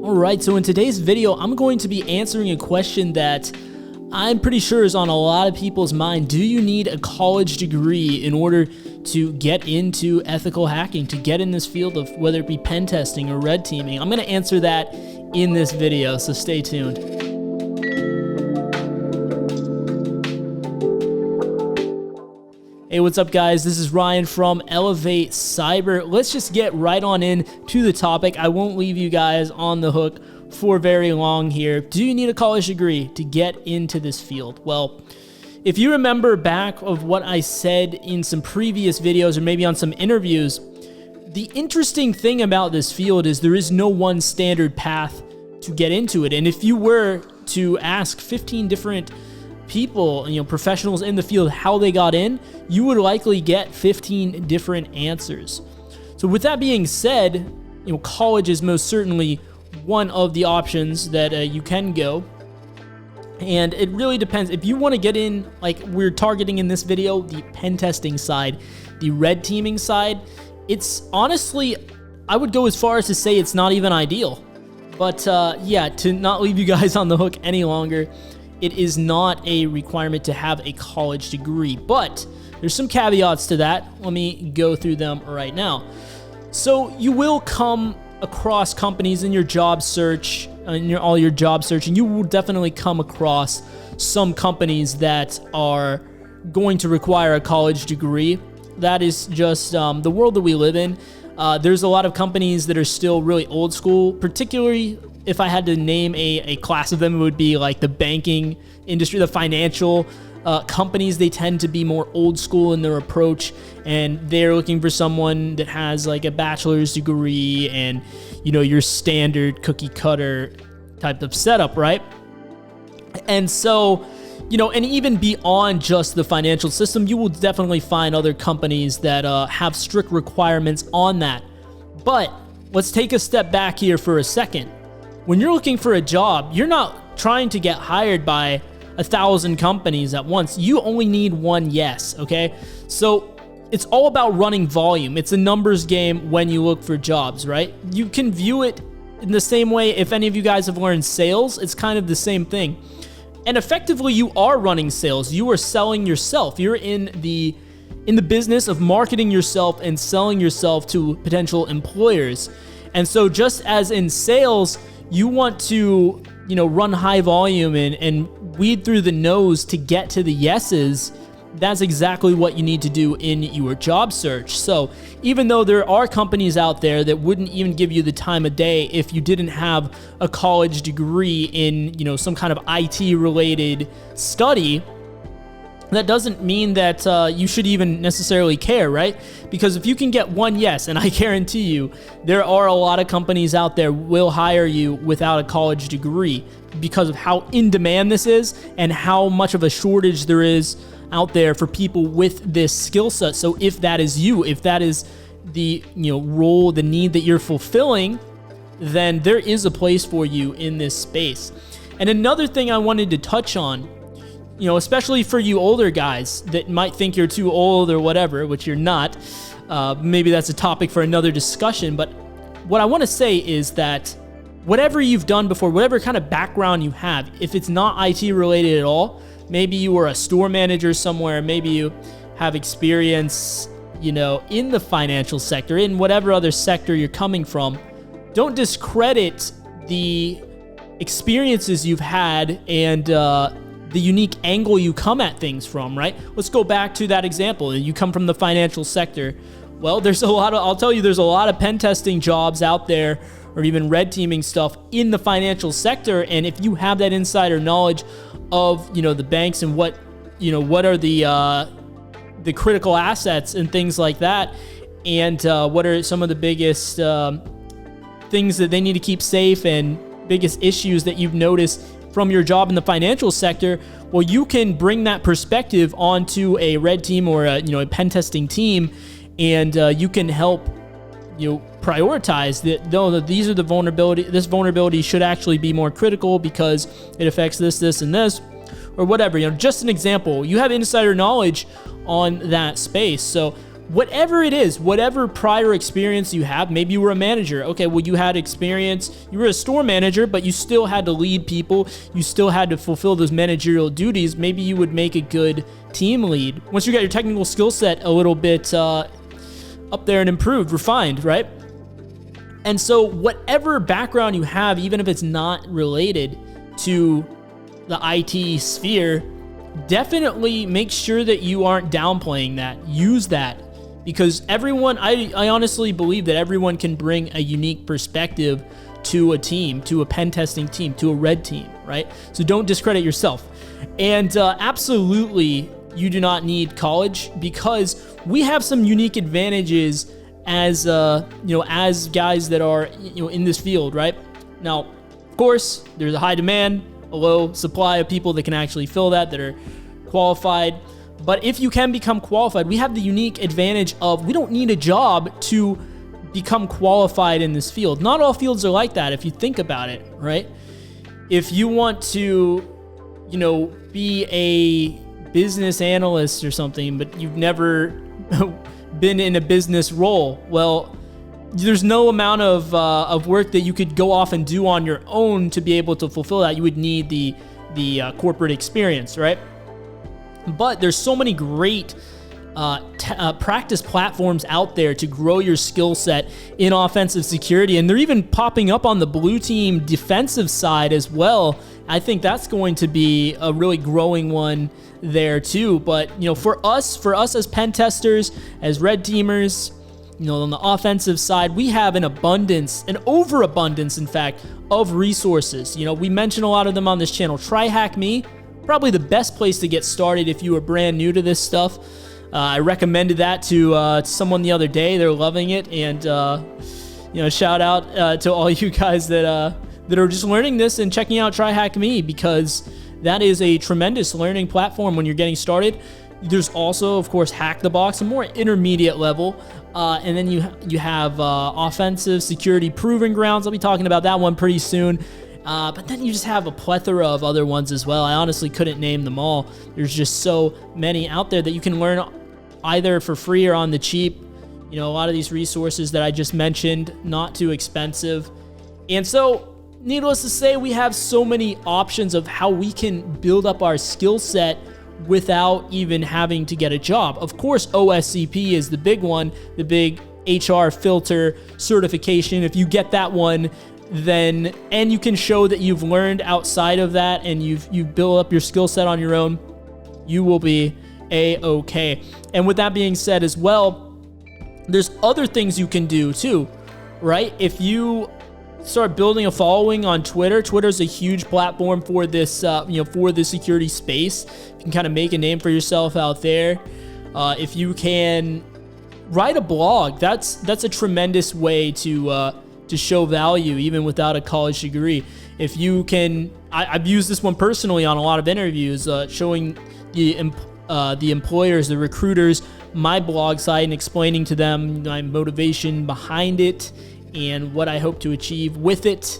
Alright, so in today's video, I'm going to be answering a question that I'm pretty sure is on a lot of people's mind. Do you need a college degree in order to get into ethical hacking, to get in this field of whether it be pen testing or red teaming? I'm going to answer that in this video, so stay tuned. Hey, what's up guys? This is Ryan from Elevate Cyber. Let's just get right on in to the topic. I won't leave you guys on the hook for very long here. Do you need a college degree to get into this field? Well, if you remember back of what I said in some previous videos or maybe on some interviews, the interesting thing about this field is there is no one standard path to get into it. And if you were to ask 15 different people, professionals in the field, how they got in, you would likely get 15 different answers. So with that being said, college is most certainly one of the options that you can go. And it really depends. If you want to get in, like we're targeting in this video, the pen testing side, the red teaming side, it's honestly, I would go as far as to say it's not even ideal. But yeah, to not leave you guys on the hook any longer, it is not a requirement to have a college degree, but there's some caveats to that. Let me go through them right now. So you will come across companies in your job search, all your job searching, you will definitely come across some companies that are going to require a college degree. That is just the world that we live in. There's a lot of companies that are still really old school, particularly if I had to name a class of them, it would be like the banking industry, the financial companies. They tend to be more old school in their approach, and they're looking for someone that has like a bachelor's degree and, your standard cookie cutter type of setup, right? And so, and even beyond just the financial system, you will definitely find other companies that have strict requirements on that. But let's take a step back here for a second. When you're looking for a job, you're not trying to get hired by 1,000 companies at once. You only need one yes, okay? So it's all about running volume. It's a numbers game when you look for jobs, right? You can view it in the same way. If any of you guys have learned sales, it's kind of the same thing. And effectively, you are running sales. You are selling yourself. You're in the business of marketing yourself and selling yourself to potential employers. And so just as in sales, you want to, run high volume and weed through the no's to get to the yeses. That's exactly what you need to do in your job search. So even though there are companies out there that wouldn't even give you the time of day if you didn't have a college degree in, some kind of IT related study, that doesn't mean that you should even necessarily care, right? Because if you can get one yes, and I guarantee you, there are a lot of companies out there will hire you without a college degree because of how in demand this is and how much of a shortage there is out there for people with this skill set. So if that is you, if that is the role, the need that you're fulfilling, then there is a place for you in this space. And another thing I wanted to touch on, especially for you older guys that might think you're too old or whatever, which you're not. Maybe that's a topic for another discussion. But what I want to say is that whatever you've done before, whatever kind of background you have, if it's not IT related at all, maybe you were a store manager somewhere, maybe you have experience, in the financial sector, in whatever other sector you're coming from, don't discredit the experiences you've had and the unique angle you come at things from, right? Let's go back to that example. You come from the financial sector. Well, I'll tell you, there's a lot of pen testing jobs out there or even red teaming stuff in the financial sector. And if you have that insider knowledge of, the banks and what are the critical assets and things like that, and what are some of the biggest things that they need to keep safe and biggest issues that you've noticed from your job in the financial sector, well, you can bring that perspective onto a red team or a pen testing team, and you can help prioritize that. No, these are the vulnerability. This vulnerability should actually be more critical because it affects this, and this, or whatever. Just an example. You have insider knowledge on that space. So whatever it is, whatever prior experience you have, maybe you were a manager. Okay, well, you had experience, you were a store manager, but you still had to lead people. You still had to fulfill those managerial duties. Maybe you would make a good team lead. Once you got your technical skill set a little bit up there and improved, refined, right? And so whatever background you have, even if it's not related to the IT sphere, definitely make sure that you aren't downplaying that. Use that. Because everyone, I honestly believe that everyone can bring a unique perspective to a team, to a pen testing team, to a red team, right? So don't discredit yourself. And absolutely, you do not need college, because we have some unique advantages as as guys that are in this field, right? Now, of course, there's a high demand, a low supply of people that can actually fill that are qualified. But if you can become qualified, we have the unique advantage of we don't need a job to become qualified in this field. Not all fields are like that if you think about it, right? If you want to, be a business analyst or something, but you've never been in a business role, well, there's no amount of work that you could go off and do on your own to be able to fulfill that. You would need the corporate experience, right? But there's so many great practice platforms out there to grow your skill set in offensive security, and they're even popping up on the blue team defensive side as well. I think that's going to be a really growing one there too. But for us as pen testers, as red teamers, on the offensive side, we have an overabundance, in fact, of resources. We mention a lot of them on this channel. TryHackMe, probably the best place to get started if you are brand new to this stuff. I recommended that to someone the other day. They're loving it, and shout out to all you guys that are just learning this and checking out TryHackMe, because that is a tremendous learning platform when you're getting started. There's also, of course, Hack the Box, a more intermediate level, and then you have Offensive Security Proving Grounds. I'll be talking about that one pretty soon. But then you just have a plethora of other ones as well. I honestly couldn't name them all. There's just so many out there that you can learn either for free or on the cheap. A lot of these resources that I just mentioned, not too expensive. And so, needless to say, we have so many options of how we can build up our skill set without even having to get a job. Of course, OSCP is the big one, the big HR filter certification. If you get that one, then, and you can show that you've learned outside of that and you've built up your skill set on your own, you will be A-okay. And with that being said as well, there's other things you can do too, right? If you start building a following on Twitter, Twitter's a huge platform for this, for the security space. You can kind of make a name for yourself out there. If you can write a blog, that's a tremendous way to show value even without a college degree. If you can, I've used this one personally on a lot of interviews, showing the employers, the recruiters, my blog site and explaining to them my motivation behind it and what I hope to achieve with it,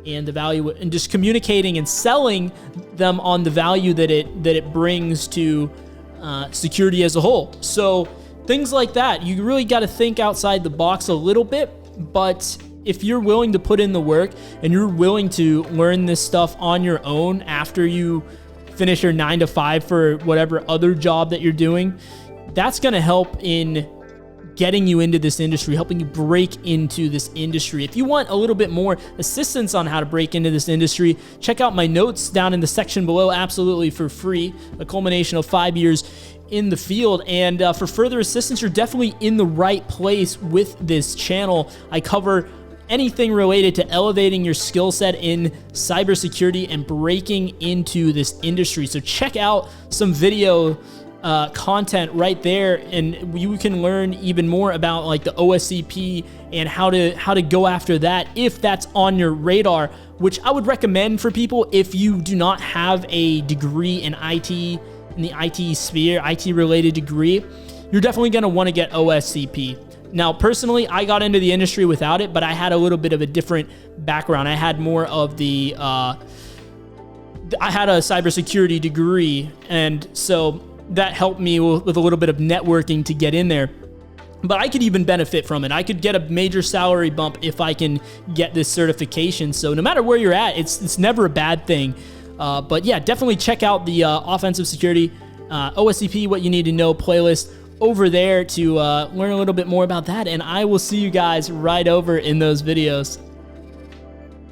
and the value, and just communicating and selling them on the value that it brings to security as a whole. So things like that, you really got to think outside the box a little bit. But if you're willing to put in the work and you're willing to learn this stuff on your own after you finish your 9-to-5 for whatever other job that you're doing, that's going to help in getting you into this industry, helping you break into this industry. If you want a little bit more assistance on how to break into this industry, check out my notes down in the section below, absolutely for free, a culmination of 5 years in the field. And for further assistance, you're definitely in the right place with this channel. I cover anything related to elevating your skill set in cybersecurity and breaking into this industry. So check out some video content right there, and you can learn even more about like the OSCP and how to go after that if that's on your radar, which I would recommend for people if you do not have a degree in IT, in the IT sphere, IT related degree. You're definitely going to want to get OSCP. Now, personally, I got into the industry without it, but I had a little bit of a different background. I had more of the I had a cybersecurity degree, and so that helped me with a little bit of networking to get in there. But I could even benefit from it. I could get a major salary bump if I can get this certification. So no matter where you're at, it's never a bad thing. But yeah, definitely check out the offensive security OSCP What You Need to Know playlist over there to learn a little bit more about that. And I will see you guys right over in those videos.